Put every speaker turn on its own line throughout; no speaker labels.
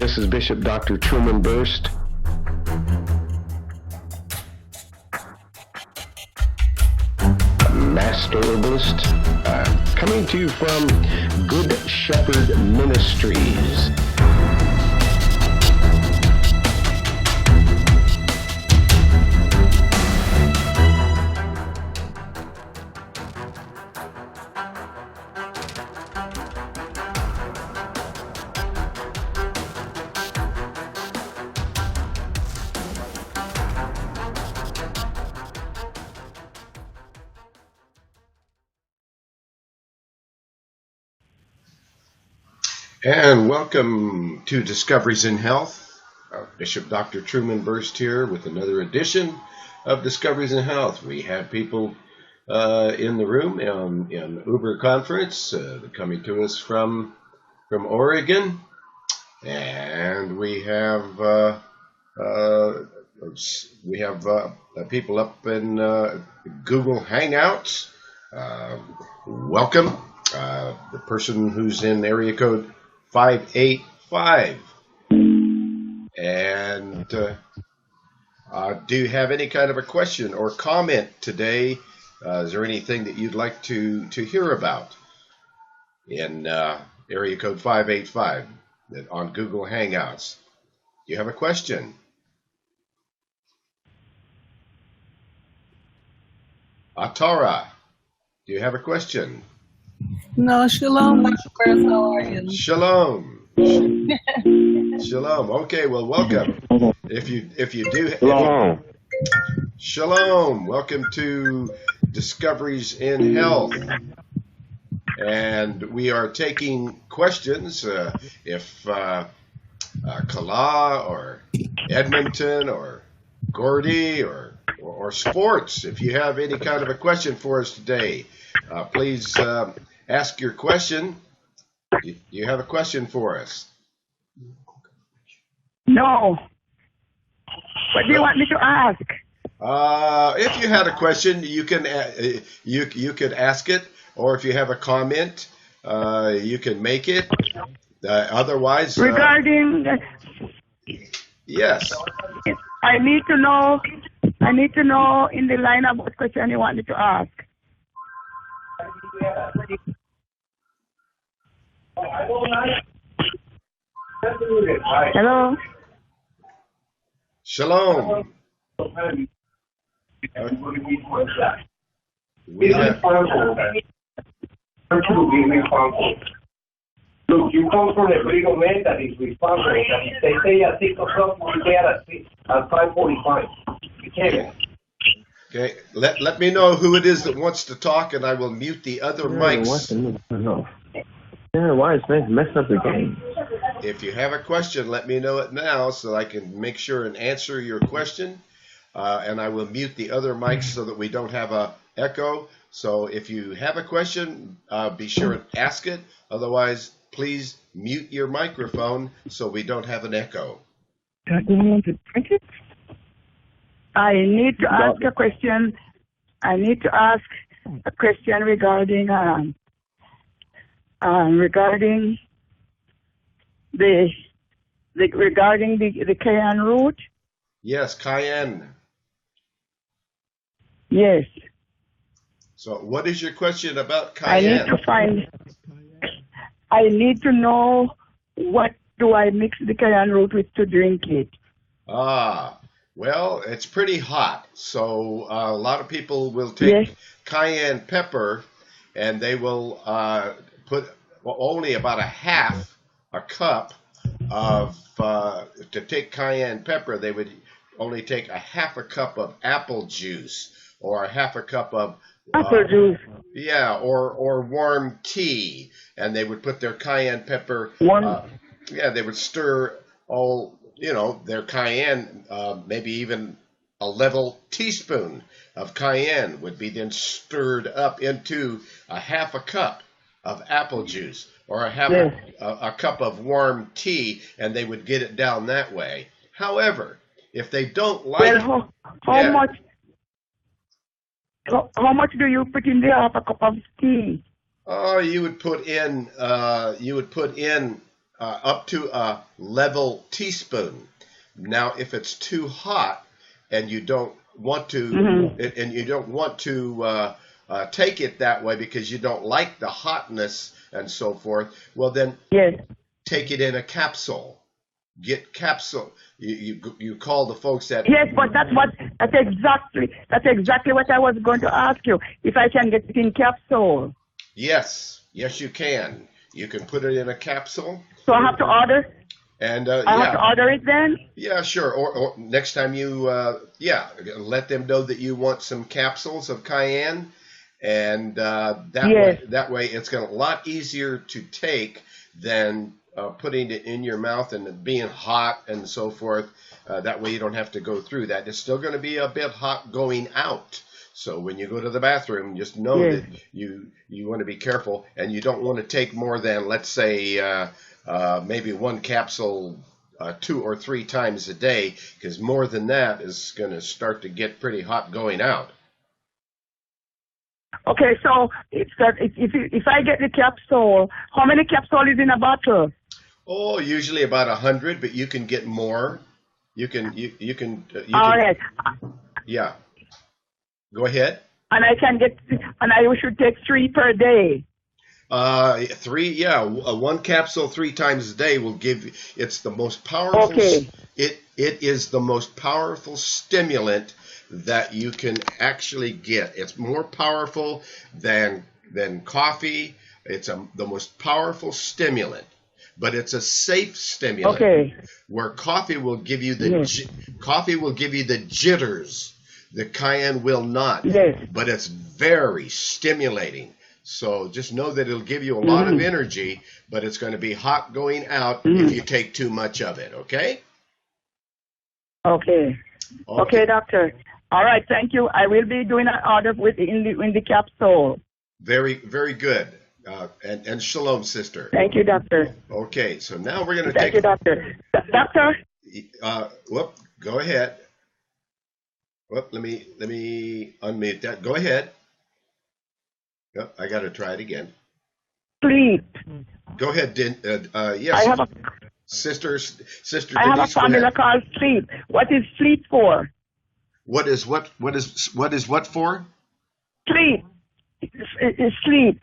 This is Bishop Dr. Truman Burst. Master Herbalist, coming to you from Good Shepherd Ministries. And welcome to Discoveries in Health. Bishop Dr. Truman Burst here with another edition of Discoveries in Health. We have people in the room in Uber Conference coming to us from Oregon, and we have people up in Google Hangouts. Welcome. The person who's in area code 585. And do you have any kind of a question or comment today? Is there anything that you'd like to hear about in area code 585 on Google Hangouts? Do you have a question? Atara, do you have a question?
No, shalom, Dr. Burst. How are you?
Shalom. Shalom. Okay, well, welcome. If you do, shalom. Welcome to Discoveries in Health, and we are taking questions. If Kala or Edmonton or Gordy or sports, if you have any kind of a question for us today, please ask your question. You have a question for us?
No. What do you want me to ask?
If you had a question, you can you could ask it, or if you have a comment, you can make it. Otherwise,
regarding
yes,
I need to know in the line of what question you want me to ask. Hello.
Shalom. We have.
Look, you come from the Brigham Methodist Wisconsin, and they say at 6 o'clock, you get at 5:45. You can't.
Okay, let me know who it is that wants to talk, and I will mute the other mics.
Yeah, why is messing up the game?
If you have a question, let me know it now so I can make sure and answer your question. And I will mute the other mics so that we don't have a echo. So if you have a question, be sure and ask it. Otherwise, please mute your microphone so we don't have an echo.
I need to ask a question. I need to ask a question regarding the cayenne root.
Yes, cayenne.
Yes.
So what is your question about cayenne?
I need to know what do I mix the cayenne root with to drink it.
Well, it's pretty hot, so a lot of people will take cayenne pepper, and they will put only about a cup of, to take cayenne pepper, they would only take a half a cup of apple juice or a half a cup of
apple juice.
Yeah, or warm tea, and they would put their cayenne pepper. They would stir all their cayenne, maybe even a level teaspoon of cayenne would be then stirred up into a half a cup of apple juice or a cup of warm tea, and they would get it down that way. However, if they don't like,
how much do you put in the half a cup of tea?
Oh, you would put in up to a level teaspoon. Now, if it's too hot and you don't want to, take it that way because you don't like the hotness and so forth, well then
Yes.
take it in a capsule. Get capsule. You call the folks that.
Yes, but that's exactly what I was going to ask you. If I can get it in capsule.
Yes, you can. You can put it in a capsule.
So I have to order.
And
I have to order it then.
Yeah, sure. Or next time you, let them know that you want some capsules of cayenne, and that way it's a lot easier to take than putting it in your mouth and it being hot and so forth. That way you don't have to go through that. It's still going to be a bit hot going out. So when you go to the bathroom, just know that you want to be careful, and you don't want to take more than, let's say, maybe one capsule 2 or 3 times a day, because more than that is going to start to get pretty hot going out.
Okay, so if I get the capsule, how many capsules is in a bottle?
Oh, usually about 100, but you can get more. You can.
All right.
Yeah. Go ahead.
And I should take 3 per day.
3, yeah. One capsule 3 times a day will give. It's the most powerful.
Okay.
It is the most powerful stimulant that you can actually get. It's more powerful than coffee. It's the most powerful stimulant, but it's a safe stimulant.
Okay.
Where coffee will give you the jitters. The cayenne will not.
Yes.
But it's very stimulating. So just know that it'll give you a lot of energy, but it's going to be hot going out if you take too much of it, okay?
Okay. Okay, doctor. All right, thank you. I will be doing an order in the capsule.
Very, very good. And shalom, sister.
Thank you, doctor.
Okay, so now we're going to
Thank you, doctor. Doctor?
Go ahead. Let me unmute that. Go ahead. Yep, I got to try it again.
Sleep.
Go ahead, yes.
I have
Sister
I have a
Denise,
formula called sleep. What is sleep for?
What is what for?
Sleep. It's sleep.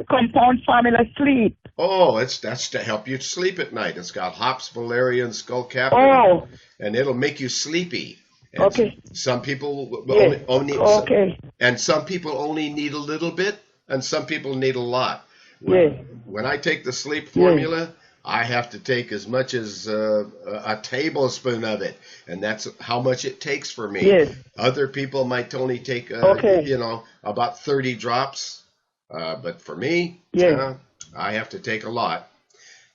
Compound formula sleep.
Oh, that's to help you sleep at night. It's got hops, valerian, skullcapra, and it'll make you sleepy. And
okay.
Some people only and some people only need a little bit, and some people need a lot. When I take the sleep formula, I have to take as much as a tablespoon of it, and that's how much it takes for me. Other people might only take about 30 drops, but for me, I have to take a lot.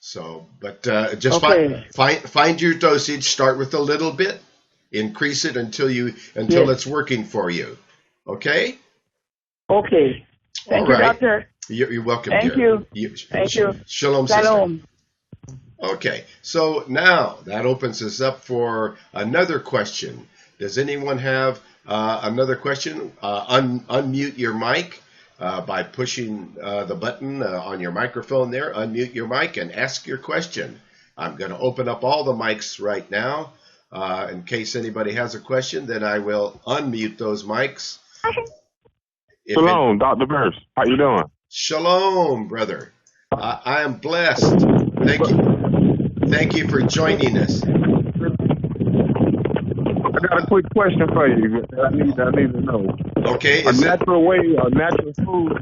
So, but just find your dosage. Start with a little bit. Increase it until it's working for you. Okay?
Okay. Thank you, doctor.
You're welcome,
Thank
dear.
Thank you.
Shalom,
Shalom.
Sister. Okay, so now that opens us up for another question. Does anyone have another question? Unmute your mic by pushing the button on your microphone there. Unmute your mic and ask your question. I'm going to open up all the mics right now. In case anybody has a question, then I will unmute those mics.
Shalom, Dr. Burst. How you doing?
Shalom, brother. I am blessed. Thank you. Thank you for joining us.
I got a quick question for you. I need to know.
Okay.
Natural way or natural food?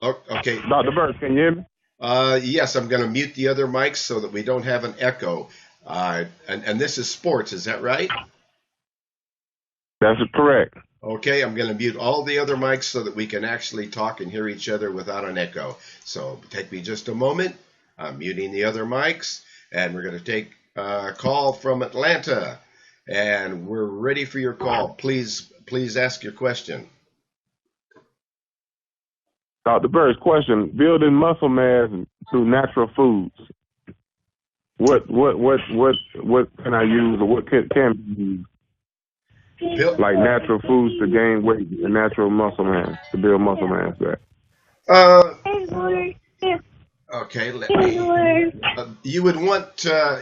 Okay.
Dr. Burst, can you hear me?
Yes, I'm going to mute the other mics so that we don't have an echo. And this is sports, is that right?
That's correct.
Okay, I'm going to mute all the other mics so that we can actually talk and hear each other without an echo. So take me just a moment. I'm muting the other mics, and we're going to take a call from Atlanta. And we're ready for your call. Please ask your question.
Dr. Burst, question: building muscle mass through natural foods. What can I use, or what can be used? Like natural foods to gain weight and natural muscle mass to build muscle mass back.
Okay, let me. You would want to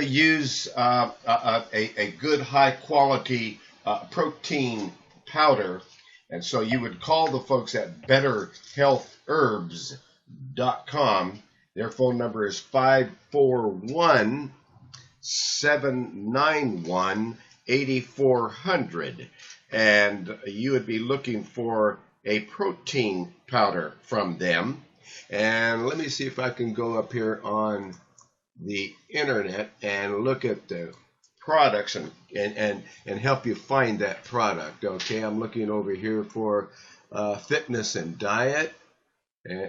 use a good high quality protein powder, and so you would call the folks at BetterHealthHerbs.com. Their phone number is 541-791-8400, and you would be looking for a protein powder from them. And let me see if I can go up here on the internet and look at the products and help you find that product. Okay, I'm looking over here for fitness and diet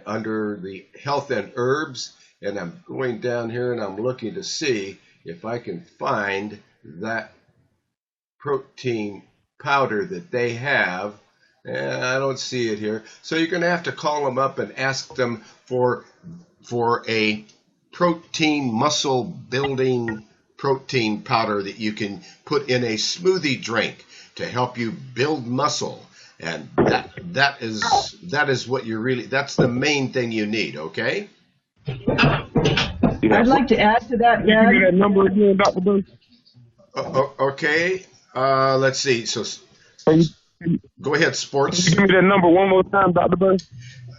under the health and herbs, and I'm going down here and I'm looking to see if I can find that protein powder that they have. I don't see it here. So you're going to have to call them up and ask them for a protein muscle building protein powder that you can put in a smoothie drink to help you build muscle. And that is what you're really, that's the main thing you need, okay?
I'd like to add to that,
Can you give me that
Dad.
number again, Dr. Bruce?
Okay. Let's see. So go ahead,
Can
sports.
you give me that number one more time, Dr. Bruce?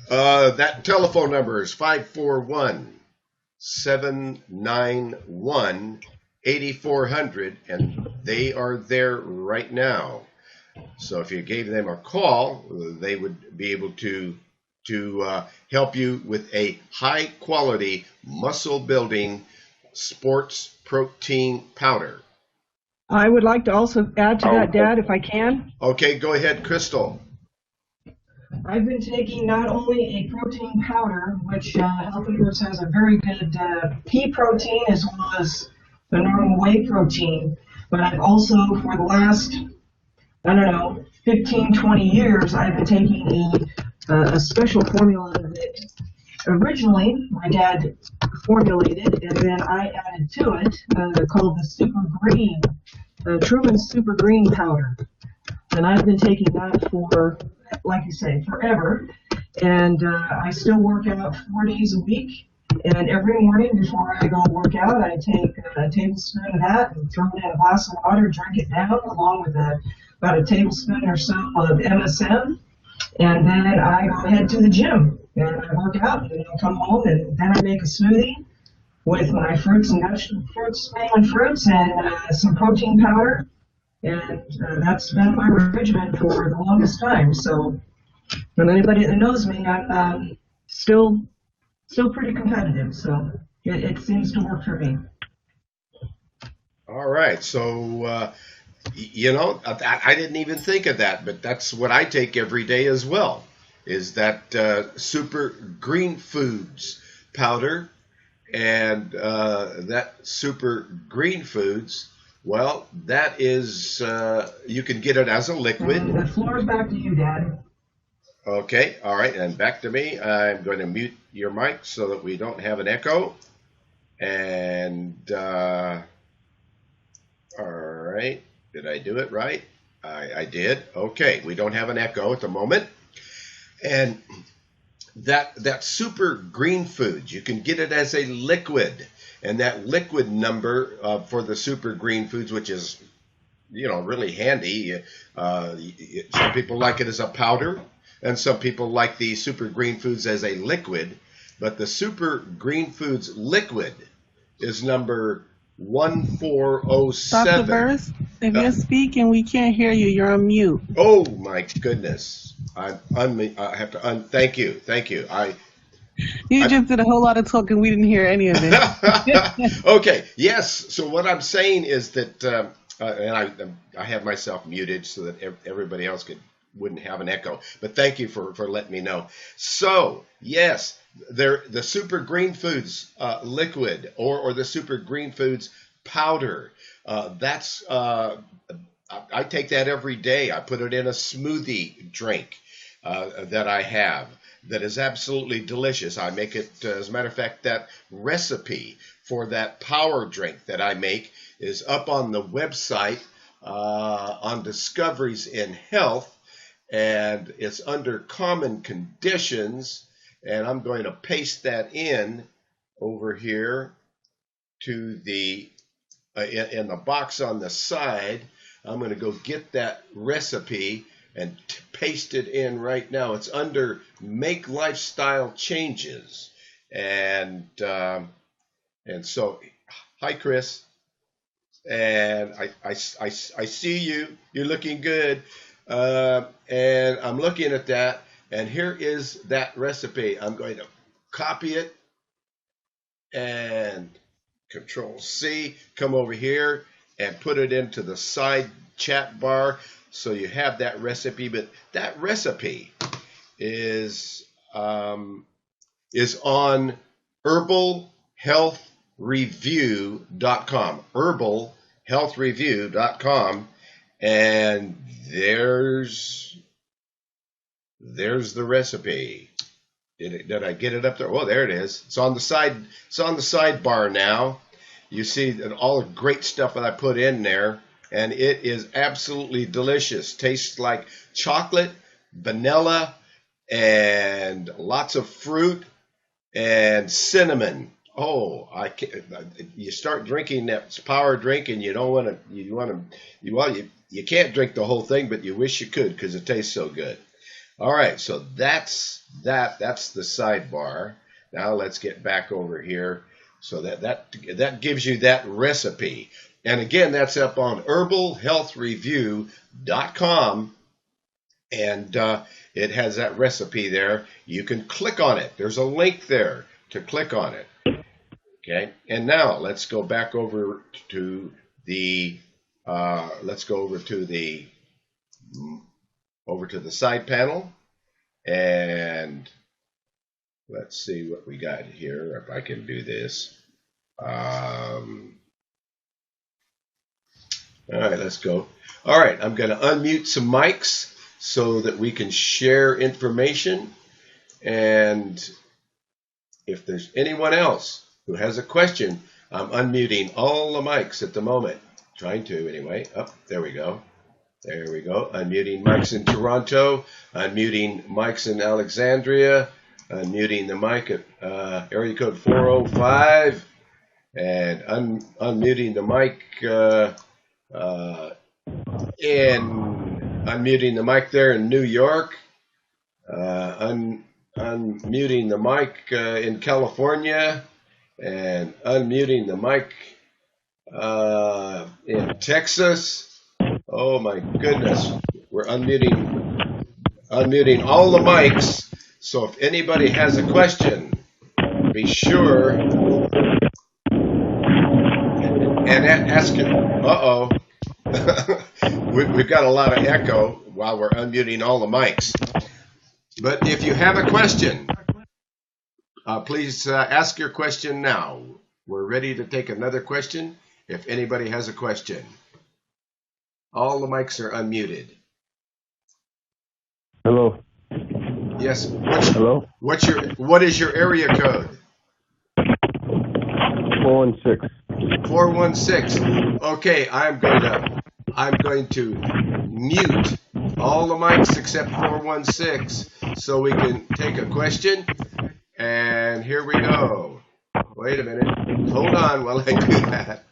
That telephone number is 541-791-8400, and they are there right now. So if you gave them a call, they would be able to help you with a high quality muscle building sports protein powder.
I would like to also add to that, Dad, if I can.
Okay, go ahead, Crystal.
I've been taking not only a protein powder, which Health and Herbs has a very good pea protein as well as the normal whey protein, but I've also, for the last, 15, 20 years, I've been taking a special formula that originally my dad formulated, and then I added to it, called the Super Green, Truman Super Green powder. And I've been taking that for, like you say, forever. And I still work out 4 days a week. And every morning before I go work out, I take a tablespoon of that and throw it in a glass of water, drink it down, along with about a tablespoon or so of MSM. And then I go ahead to the gym and I work out, and then I come home and then I make a smoothie with my fruits and vegetables, mainly fruits, and some protein powder. And that's been my regimen for the longest time. So, from anybody that knows me, I'm still pretty competitive. So it seems to work for me.
All right. So, I didn't even think of that, but that's what I take every day as well, is that Super Green Foods powder. And that Super Green Foods, well, that is, you can get it as a liquid.
And the floor is back to you, Dad.
Okay, all right, and back to me. I'm going to mute your mic so that we don't have an echo. And, all right, did I do it right? I did. Okay, we don't have an echo at the moment. And that Super Green Foods, you can get it as a liquid. And that liquid number for the Super Green Foods, which is, really handy. Some people like it as a powder, and some people like the Super Green Foods as a liquid. But the Super Green Foods liquid is number 1407.
Dr. Burris, if you're speaking, we can't hear you. You're on mute.
Oh my goodness! I have to thank you.
You just did a whole lot of talking. We didn't hear any of it.
Okay. Yes. So what I'm saying is that, and I have myself muted so that everybody else wouldn't have an echo. But thank you for letting me know. So yes, the Super Green Foods liquid or the Super Green Foods powder. That's I take that every day. I put it in a smoothie drink that I have. That is absolutely delicious. I make it, as a matter of fact, that recipe for that power drink that I make is up on the website on Discoveries in Health, and it's under Common Conditions, and I'm going to paste that in over here to the in the box on the side. I'm going to go get that recipe and paste it in right now. It's under Make Lifestyle Changes, and so, hi Chris, and I see you. You're looking good, and I'm looking at that, and here is that recipe. I'm going to copy it and Control C, come over here and put it into the side chat bar so you have that recipe. But that recipe is on herbalhealthreview.com, herbalhealthreview.com, and there's the recipe. Did I get it up there? Oh, there it is. It's on the side. It's on the sidebar now. You see that all the great stuff that I put in there, and it is absolutely delicious. Tastes like chocolate, vanilla, and lots of fruit and cinnamon. Oh, I can't, you start drinking that power drink, and you don't want to. You can't drink the whole thing, but you wish you could because it tastes so good. All right, so that's the sidebar. Now let's get back over here. So that gives you that recipe. And again, that's up on herbalhealthreview.com, and it has that recipe there. You can click on it. There's a link there to click on it. Okay, and now let's go back over to the side panel, and let's see what we got here. If I can do this. All right, let's go. All right, I'm going to unmute some mics so that we can share information. And if there's anyone else who has a question, I'm unmuting all the mics at the moment. Trying to, anyway. Oh, there we go. There we go. Unmuting mics in Toronto. Unmuting mics in Alexandria. Unmuting the mic at area code 405. And unmuting the mic unmuting the mic there in New York. Unmuting the mic in California. And unmuting the mic in Texas. Oh my goodness, we're unmuting all the mics. So if anybody has a question, be sure and ask it. Uh-oh. We've got a lot of echo while we're unmuting all the mics. But if you have a question, please ask your question now. We're ready to take another question if anybody has a question. All the mics are unmuted.
Hello.
Yes.
Hello.
What is your area code?
416.
416. Okay, I'm going to mute all the mics except 416 so we can take a question. And here we go. Wait a minute. Hold on while I do that.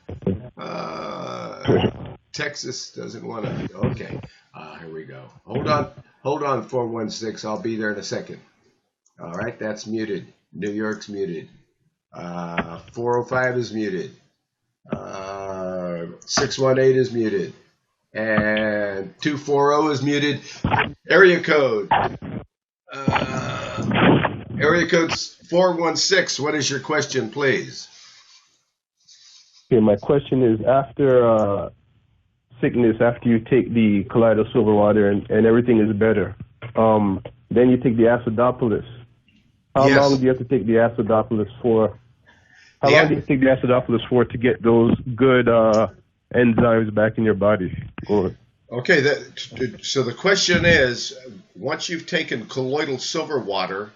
Texas doesn't want to. Okay. Here we go. Hold on, 416. I'll be there in a second. All right, that's muted. New York's muted. 405 is muted. 618 is muted. And 240 is muted. Area code 416. What is your question, please?
Okay, my question is, after sickness, after you take the colloidal silver water and everything is better, then you take the acidophilus. How long do you have to take the acidophilus for? How long do you take the acidophilus for to get those good enzymes back in your body?
Okay, so the question is, once you've taken colloidal silver water,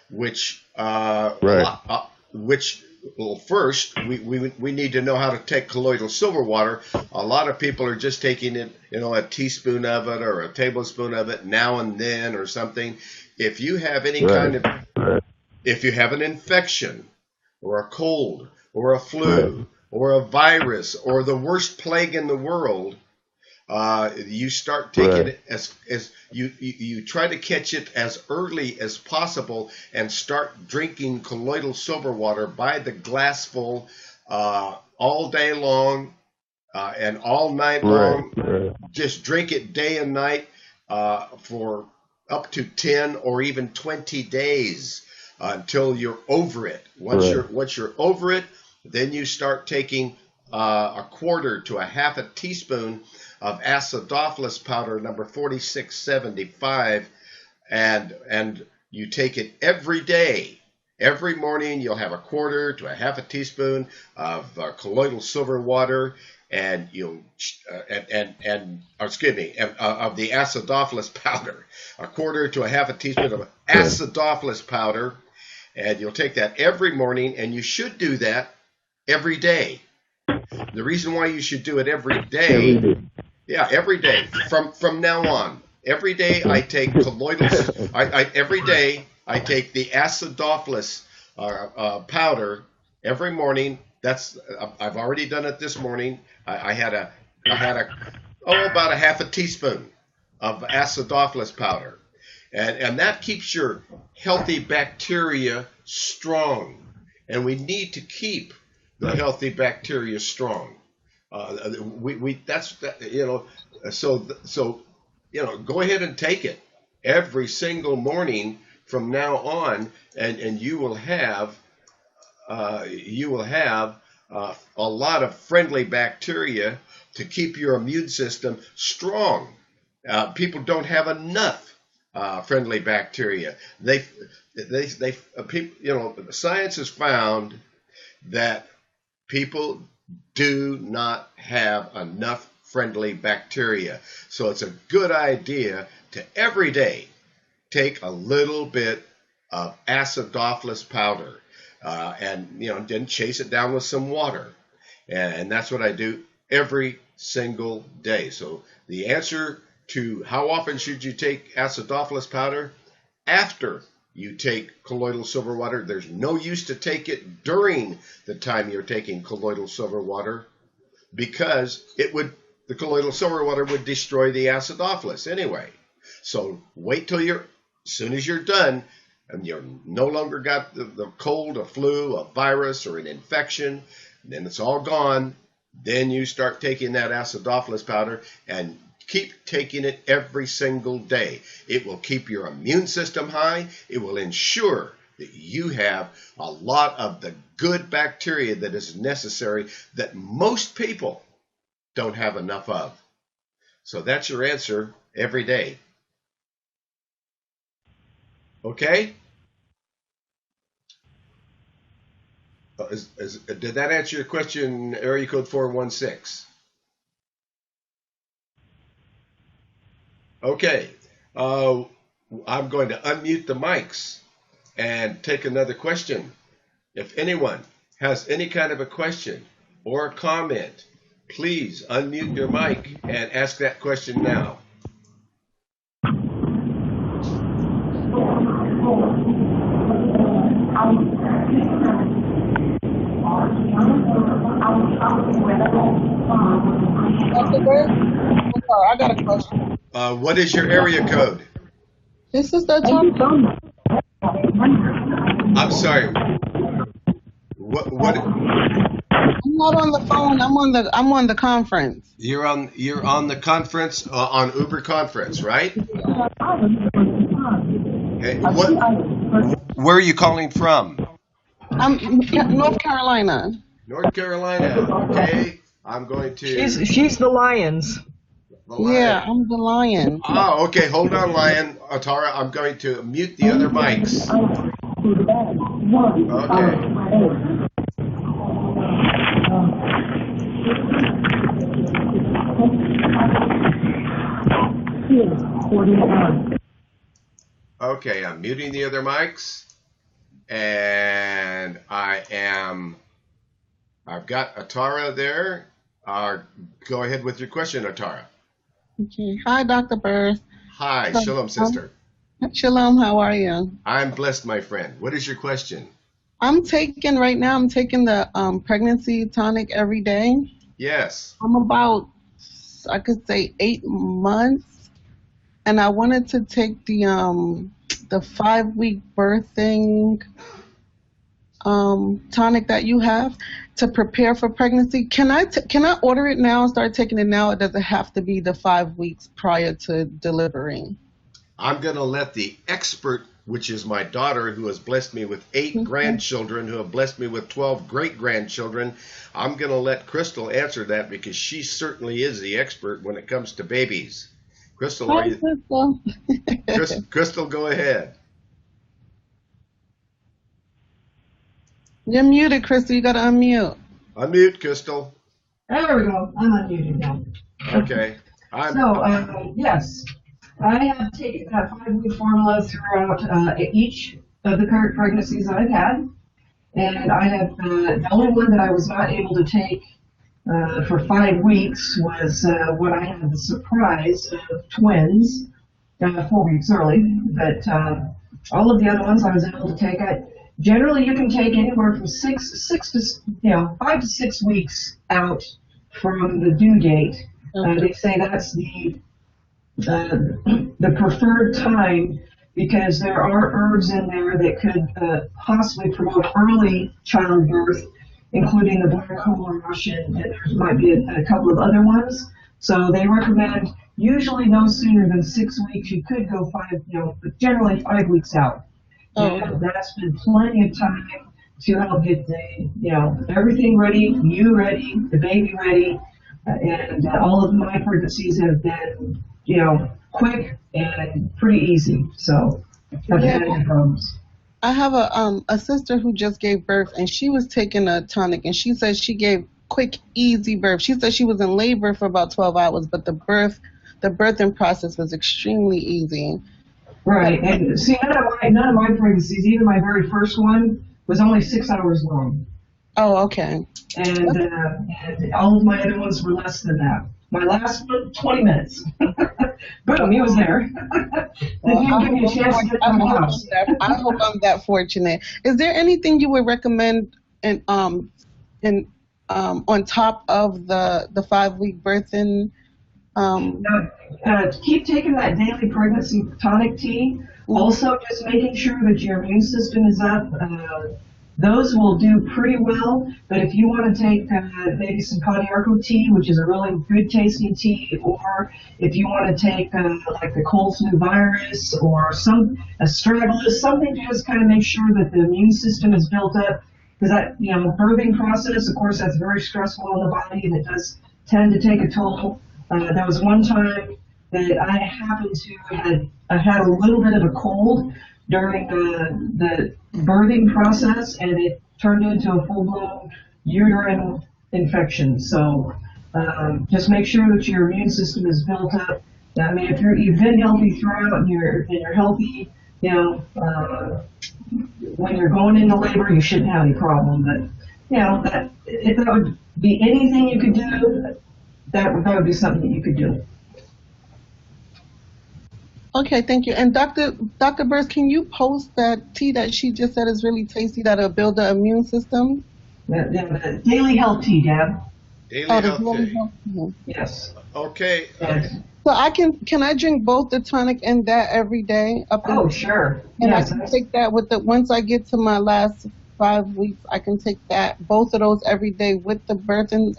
which first we need to know how to take colloidal silver water. A lot of people are just taking it, a teaspoon of it or a tablespoon of it now and then or something. If you have any kind of If you have an infection or a cold or a
Right.
flu or a virus or the worst plague in the world, you start taking
Right.
it as you try to catch it as early as possible and start drinking colloidal silver water by the glassful all day long and all night
Right.
long.
Right.
Just drink it day and night for up to 10 or even 20 days until you're over it.
Right.
Once you're over it, then you start taking a quarter to a half a teaspoon of acidophilus powder number 4675, and you take it every day. Every morning you'll have a quarter to a half a teaspoon of colloidal silver water, and you'll excuse me, of the acidophilus powder, a quarter to a half a teaspoon of
Right.
acidophilus powder, and you'll take that every morning, and you should do that every day. The reason why you should do it every
Every
day,
day.
yeah, every day from now on. Every day I take colloidal. Every day I take the acidophilus powder every morning. That's I've already done it this morning. I had about a half a teaspoon of acidophilus powder, and that keeps your healthy bacteria strong. And we need to keep the healthy bacteria strong. We that's that, so go ahead and take it every single morning from now on, and you will have a lot of friendly bacteria to keep your immune system strong. People don't have enough friendly bacteria. Science has found that people do not have enough friendly bacteria. So it's a good idea to every day take a little bit of acidophilus powder and then chase it down with some water. And that's what I do every single day. So the answer to how often should you take acidophilus powder? After you take colloidal silver water. There's no use to take it during the time you're taking colloidal silver water, because the colloidal silver water would destroy the acidophilus anyway. So wait till as soon as you're done and you're no longer got the cold, a flu, a virus, or an infection, then it's all gone. Then you start taking that acidophilus powder and keep taking it every single day. It will keep your immune system high. It will ensure that you have a lot of the good bacteria that is necessary that most people don't have enough of. So that's your answer every day. Okay? Did that answer your question, area code 416? Okay. I'm going to unmute the mics and take another question. If anyone has any kind of a question or a comment, please unmute your mic and ask that question now.
I got a question.
What is your area code?
This is the top.
I'm sorry. What?
I'm not on the phone. I'm on the conference.
You're on the conference on Uber conference, right? Okay. Where are you calling from?
I'm North Carolina.
North Carolina. Okay. I'm going to.
She's the Lions.
Yeah, I'm the Lion.
Oh, okay. Hold on, Lion. Atara, I'm going to mute the other mics. Okay, I'm muting the other mics, and I've got Atara there. Go ahead with your question, Atara.
Okay. Hi, Dr. Burrs.
Hi, Shalom, sister.
Shalom, how are you?
I'm blessed, my friend. What is your question?
I'm taking the pregnancy tonic every day.
Yes.
I'm about, I could say, 8 months, and I wanted to take the 5 week birthing tonic that you have to prepare for pregnancy. Can I order it now and start taking it now? Or does it have to be the 5 weeks prior to delivering?
I'm going to let the expert, which is my daughter, who has blessed me with 8 grandchildren, who have blessed me with 12 great grandchildren. I'm going to let Crystal answer that because she certainly is the expert when it comes to babies. Crystal, are
Hi,
you?
Crystal.
Crystal, go ahead.
You're muted, Crystal. You got to unmute.
Unmute, Crystal.
There we go. I'm unmuted now.
Okay.
Yes, I have taken that 5 week formula throughout each of the current pregnancies I've had, and I have the only one that I was not able to take for 5 weeks was when I had the surprise of twins 4 weeks early. But all of the other ones I was able to take. Generally, you can take anywhere from six to 5 to 6 weeks out from the due date. They say that's the preferred time because there are herbs in there that could possibly promote early childbirth, including the black cohosh, and there might be a couple of other ones. So they recommend usually no sooner than 6 weeks. You could go but generally 5 weeks out. And that's been plenty of time to help get everything ready, you ready, the baby ready, and all of my pregnancies have been, quick and pretty easy. So haven't had any problems.
I have a sister who just gave birth, and she was taking a tonic, and she said she gave quick, easy birth. She said she was in labor for about 12 hours, but the birthing process was extremely easy.
Right, and see, none of my pregnancies, even my very first one, was only 6 hours long.
Oh, okay.
And all of my other ones were less than that. My last one, 20 minutes. Boom, he was there. Didn't even give me a chance to get to the house.
I hope I'm that fortunate. Is there anything you would recommend on top of the 5 week birthing?
Keep taking that daily pregnancy tonic tea. Also, just making sure that your immune system is up. Those will do pretty well. But if you want to take maybe some Kadiarco tea, which is a really good tasting tea, or if you want to take like the cold flu virus or astragalus, something to just kind of make sure that the immune system is built up. Because that birthing process, of course, that's very stressful on the body, and it does tend to take a toll. There was one time that I happened to had a little bit of a cold during the birthing process, and it turned into a full-blown uterine infection. So just make sure that your immune system is built up. I mean, if you've been healthy throughout and you're healthy, when you're going into labor, you shouldn't have any problem. But if that would be anything you could do, that would be something that you could do.
Okay, thank you. And Dr. Burst, can you post that tea that she just said is really tasty that'll build the immune system?
The daily health tea, Deb.
Daily health tea.
Yes.
Okay.
Yes.
So can I drink both the tonic and that every day?
Sure.
And yes, I can take that once I get to my last 5 weeks, I can take both of those every day with the birthing,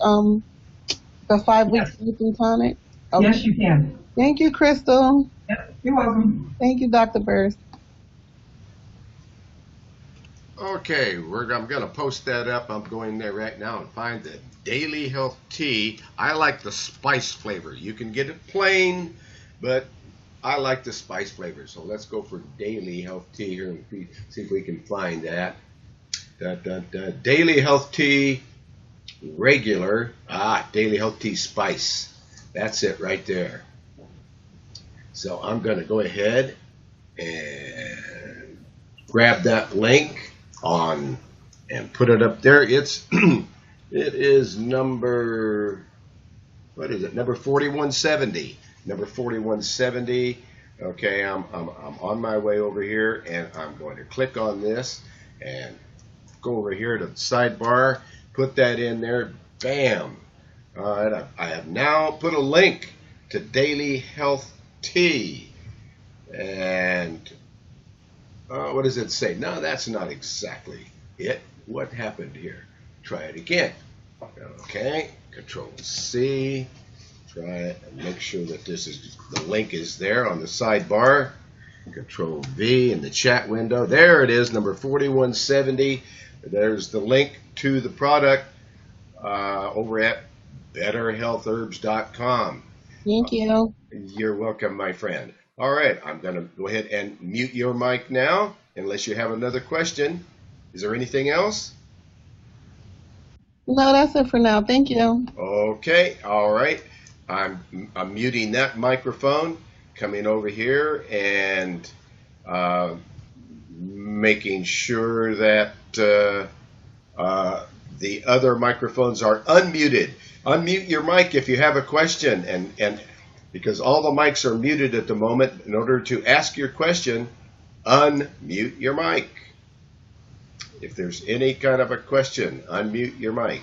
the 5 weeks birthing tonic? Okay.
Yes, you can.
Thank you, Crystal.
Yep, you're welcome.
Thank you, Dr. Burst.
Okay, I'm going to post that up. I'm going there right now and find the Daily Health Tea. I like the spice flavor. You can get it plain, but I like the spice flavor. So let's go for Daily Health Tea here and see if we can find that. Daily Health Tea regular. Daily Health Tea spice. That's it right there. So I'm going to go ahead and grab that link and put it up there. It is number 4170. Number 4170. Okay, I'm on my way over here, and I'm going to click on this and go over here to the sidebar, put that in there, bam. All right, I have now put a link to Daily Health Tea. And what does it say? No, that's not exactly it. What happened here? Try it again. Okay, Control C. Try it and make sure that the link is there on the sidebar. Control V in the chat window. There it is, number 4170. There's the link to the product over at betterhealthherbs.com.
Thank you.
You're welcome, my friend. All right, I'm going to go ahead and mute your mic now, unless you have another question. Is there anything else?
No, that's it for now. Thank you.
Okay, all right. I'm muting that microphone, coming over here and making sure that the other microphones are unmuted. Unmute your mic if you have a question, and because all the mics are muted at the moment, in order to ask your question, unmute your mic. If there's any kind of a question, unmute your mic.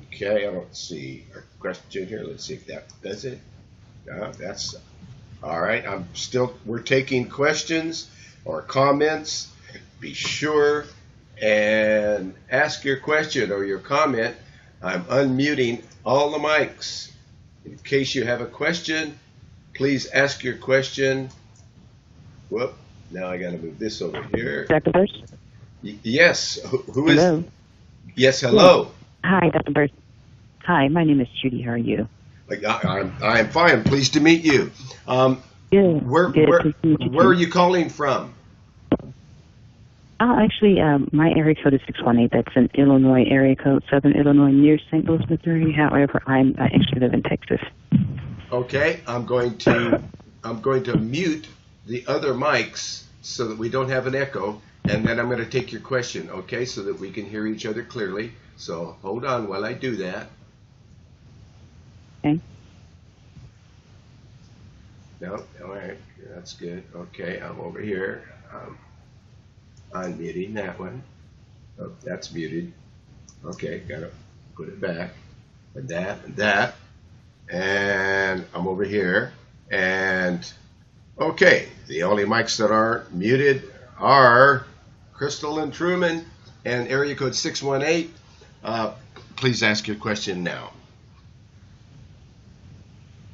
Okay, I don't see a question here. Let's see if that does it. That's all right. We're taking questions or comments. Be sure and ask your question or your comment. I'm unmuting all the mics. In case you have a question, please ask your question. Whoop, now I got to move this over here.
Dr. Burst?
Yes, who is?
Hello.
Yes, hello.
Hi, Dr. Burst. Hi, my name is Judy. How are you?
I'm fine. Pleased to meet you.
Good.
Where are you calling from?
Actually, my area code is 618. That's an Illinois area code, Southern Illinois, near St. Louis, Missouri. However, I actually live in Texas.
Okay, I'm going to mute the other mics so that we don't have an echo, and then I'm going to take your question. Okay, so that we can hear each other clearly. So hold on while I do that.
Okay.
No, all right, that's good. Okay, I'm over here. I'm muting that one. Oh, that's muted. Okay, gotta put it back. And that. And I'm over here. And okay, the only mics that aren't muted are Crystal and Truman and area code 618. Please ask your question now.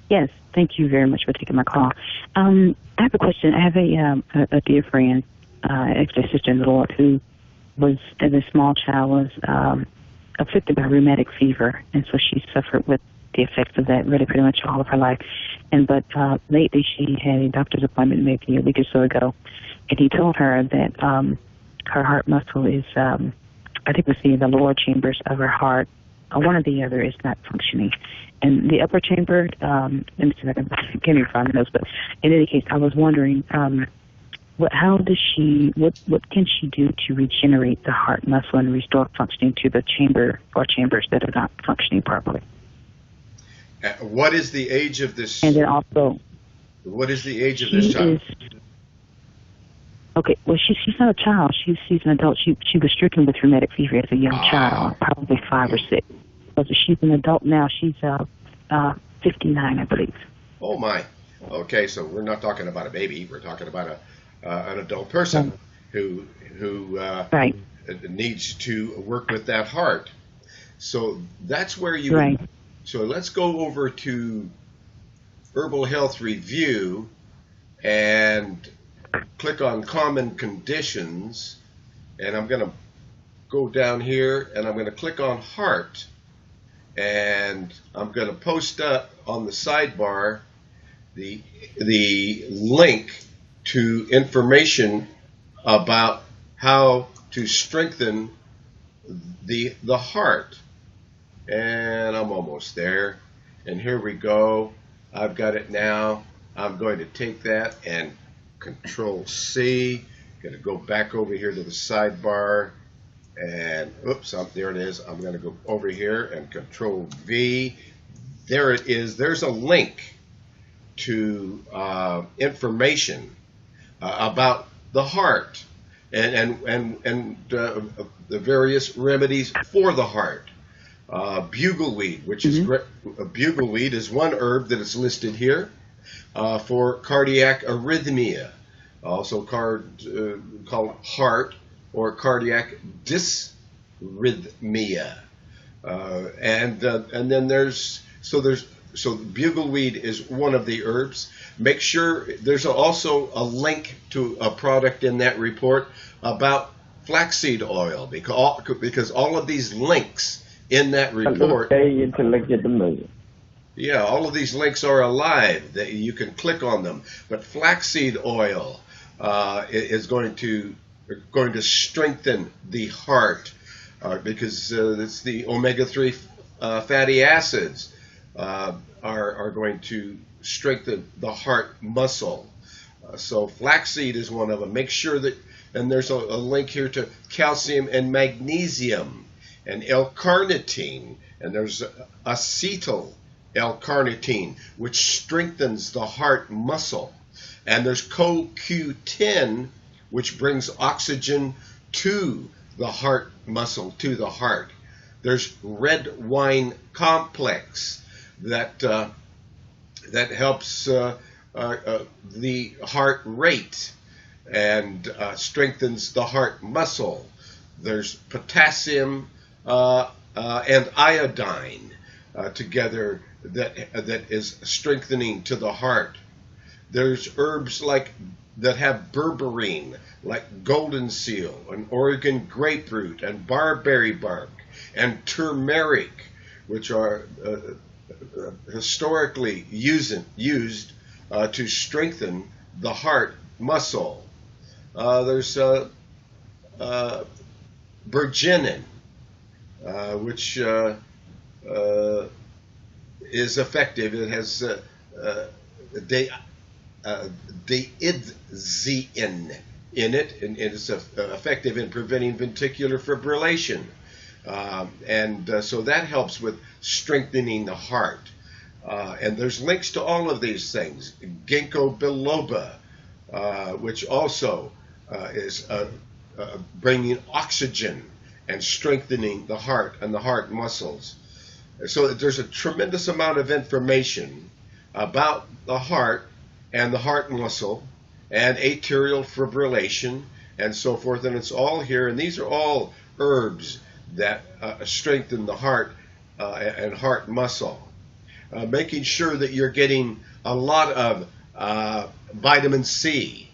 Yes, thank you very much for taking my call. I have a question. I have a dear friend, actually a sister in the Lord, who was, as a small child, was afflicted by rheumatic fever, and so she suffered with the effects of that really pretty much all of her life. But lately she had a doctor's appointment maybe a week or so ago, and he told her that her heart muscle is, I think it was the lower chambers of her heart, one or the other, is not functioning. And the upper chamber, let me see if I can't even find the notes, but in any case, I was wondering, what can she do to regenerate the heart muscle and restore functioning to the chamber or chambers that are not functioning properly?
What is the age of this?
And then also,
what is the age of this child?
Okay, well, she's not a child. She's an adult. She was stricken with rheumatic fever as a young child, probably 5 or 6. So she's an adult now. She's 59, I believe.
Oh my. Okay, so we're not talking about a baby. We're talking about an adult person who
right.
needs to work with that heart. So that's where you.
Right.
So let's go over to Herbal Health Review and click on Common Conditions, and I'm going to go down here and I'm going to click on Heart, and I'm going to post up on the sidebar the link to information about how to strengthen the heart. And I'm almost there, and here we go. I've got it now. I'm going to take that and Control C. Going to go back over here to the sidebar, and oops, there it is. I'm going to go over here and Control V. There it is. There's a link to information about the heart and the various remedies for the heart. Bugleweed, which is bugleweed, is one herb that is listed here for cardiac arrhythmia, also called heart or cardiac dysrhythmia. And then there's bugleweed is one of the herbs. Make sure there's also a link to a product in that report about flaxseed oil, because all of these links in that report, yeah, all of these links are alive. That you can click on them. But flaxseed oil is going to strengthen the heart because it's the omega-3 fatty acids are going to strengthen the heart muscle. So flaxseed is one of them. Make sure that, and there's a link here to calcium and magnesium and L-carnitine, and there's acetyl L-carnitine, which strengthens the heart muscle. And there's CoQ10, which brings oxygen to the heart muscle, to the heart. There's red wine complex that helps the heart rate and strengthens the heart muscle. There's potassium and iodine together that is strengthening to the heart. There's herbs that have berberine, like golden seal and Oregon grapefruit and barberry bark and turmeric, which are historically used to strengthen the heart muscle. There's berginin, which is effective. It has deidzein in it, and it's effective in preventing ventricular fibrillation. So that helps with strengthening the heart. And there's links to all of these things. Ginkgo biloba, which also is bringing oxygen and strengthening the heart and the heart muscles. So there's a tremendous amount of information about the heart and the heart muscle and atrial fibrillation and so forth, and it's all here. And these are all herbs that strengthen the heart and heart muscle. Making sure that you're getting a lot of vitamin C.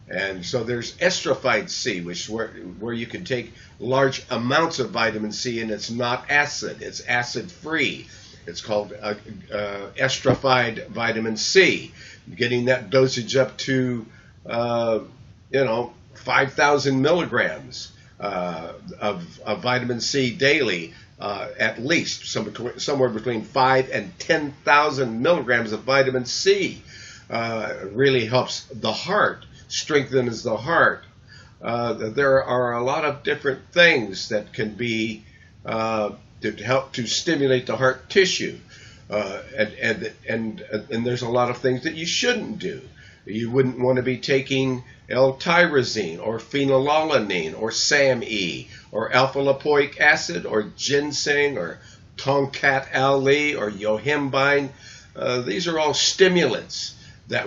And so there's estrophyte C, which where you can take large amounts of vitamin C, and it's not acid. It's acid-free. It's called estrophyte vitamin C. Getting that dosage up to 5,000 milligrams of vitamin C daily, at least somewhere between 5 and 10,000 milligrams of vitamin C really helps the heart, strengthens the heart. There are a lot of different things that can be to help to stimulate the heart tissue, and there's a lot of things that you shouldn't do. You wouldn't want to be taking L-tyrosine or phenylalanine or SAMe or alpha-lipoic acid or ginseng or Tongkat Ali or yohimbine. These are all stimulants that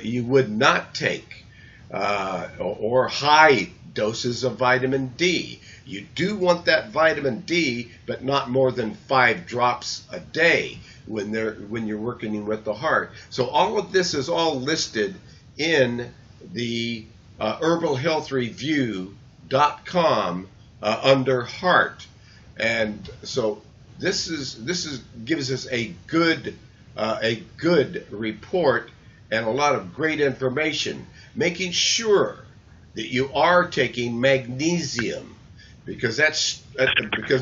you would not take, or high doses of vitamin D. You do want that vitamin D, but not more than 5 drops a day when you're working with the heart. So all of this is all listed in the herbalhealthreview.com under heart. And so this gives us a good report and a lot of great information, making sure that you are taking magnesium, because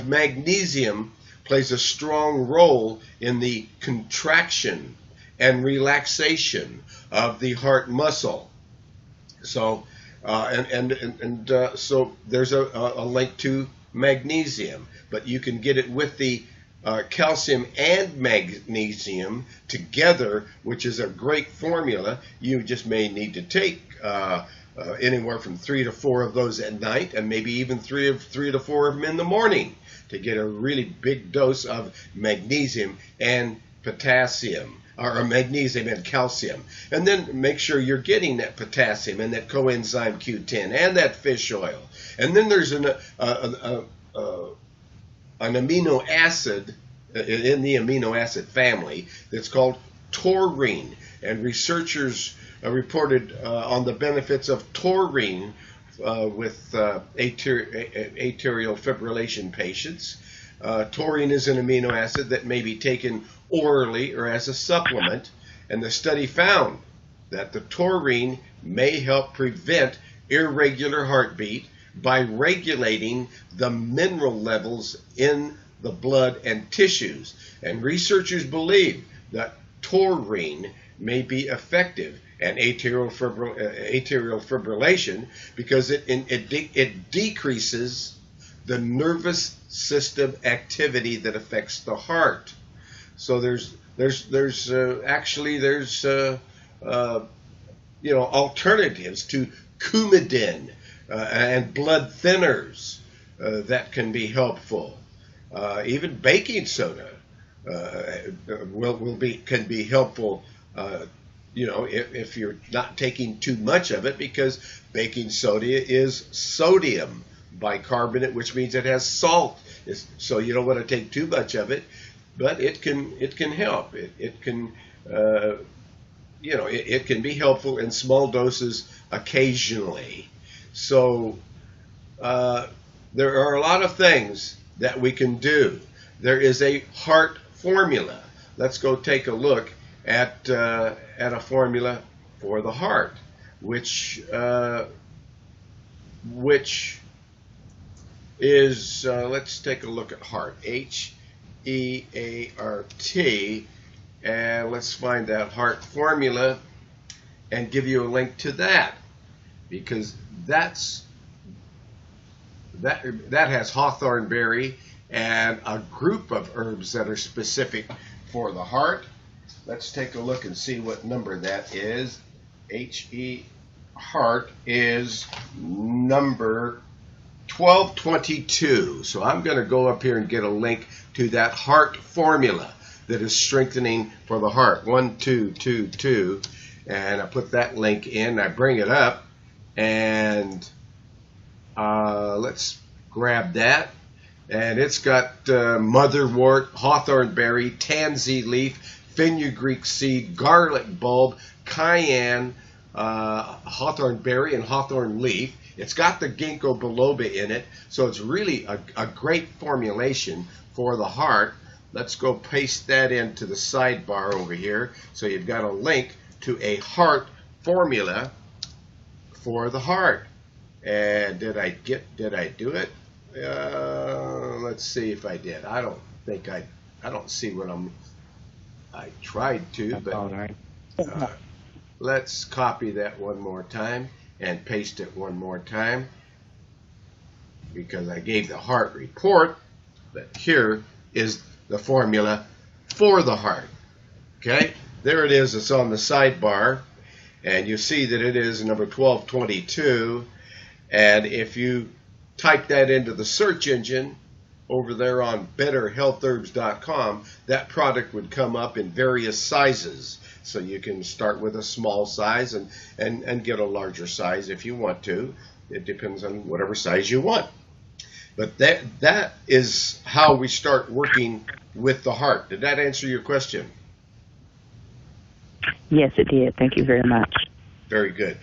magnesium plays a strong role in the contraction and relaxation of the heart muscle. So so there's a link to magnesium, but you can get it with the calcium and magnesium together, which is a great formula. You just may need to take anywhere from 3 to 4 of those at night, and maybe even 3 to 4 of them in the morning to get a really big dose of magnesium and potassium, or magnesium and calcium. And then make sure you're getting that potassium and that coenzyme Q10 and that fish oil. And then there's an amino acid in the amino acid family that's called taurine, and researchers reported on the benefits of taurine with atrial fibrillation patients. Taurine is an amino acid that may be taken orally or as a supplement, and the study found that the taurine may help prevent irregular heartbeat by regulating the mineral levels in the blood and tissues. And researchers believe that taurine may be effective in atrial fibrillation because it decreases the nervous system activity that affects the heart. So there's alternatives to Coumadin and blood thinners that can be helpful. Even baking soda can be helpful. If you're not taking too much of it, because baking soda is sodium bicarbonate, which means it has salt. So you don't want to take too much of it, but it can help. It can be helpful in small doses occasionally. So there are a lot of things that we can do. There is a heart formula. Let's go take a look at a formula for the heart, which is let's take a look at heart. HEART, and let's find that heart formula and give you a link to that, because that has hawthorn berry and a group of herbs that are specific for the heart. Let's take a look and see what number that is. heart is number 1222. So I'm going to go up here and get a link to that heart formula that is strengthening for the heart. 1222. And I put that link in. I bring it up, and let's grab that. And it's got motherwort, hawthorn berry, tansy leaf, fenugreek seed, garlic bulb, cayenne, hawthorn berry, and hawthorn leaf. It's got the ginkgo biloba in it, so it's really a great formulation for the heart. Let's go paste that into the sidebar over here, so you've got a link to a heart formula for the heart. And did I do it? Let's see if I did. I don't see what I tried to,
That's
but
all right.
Let's copy that one more time and paste it one more time, because I gave the heart report, but here is the formula for the heart. Okay, there it is. It's on the sidebar, and you see that it is number 1222. And if you type that into the search engine over there on betterhealthherbs.com, that product would come up in various sizes. So you can start with a small size and get a larger size if you want to. It depends on whatever size you want. But that is how we start working with the heart. Did that answer your question?
Yes, it did. Thank you very much.
Very good.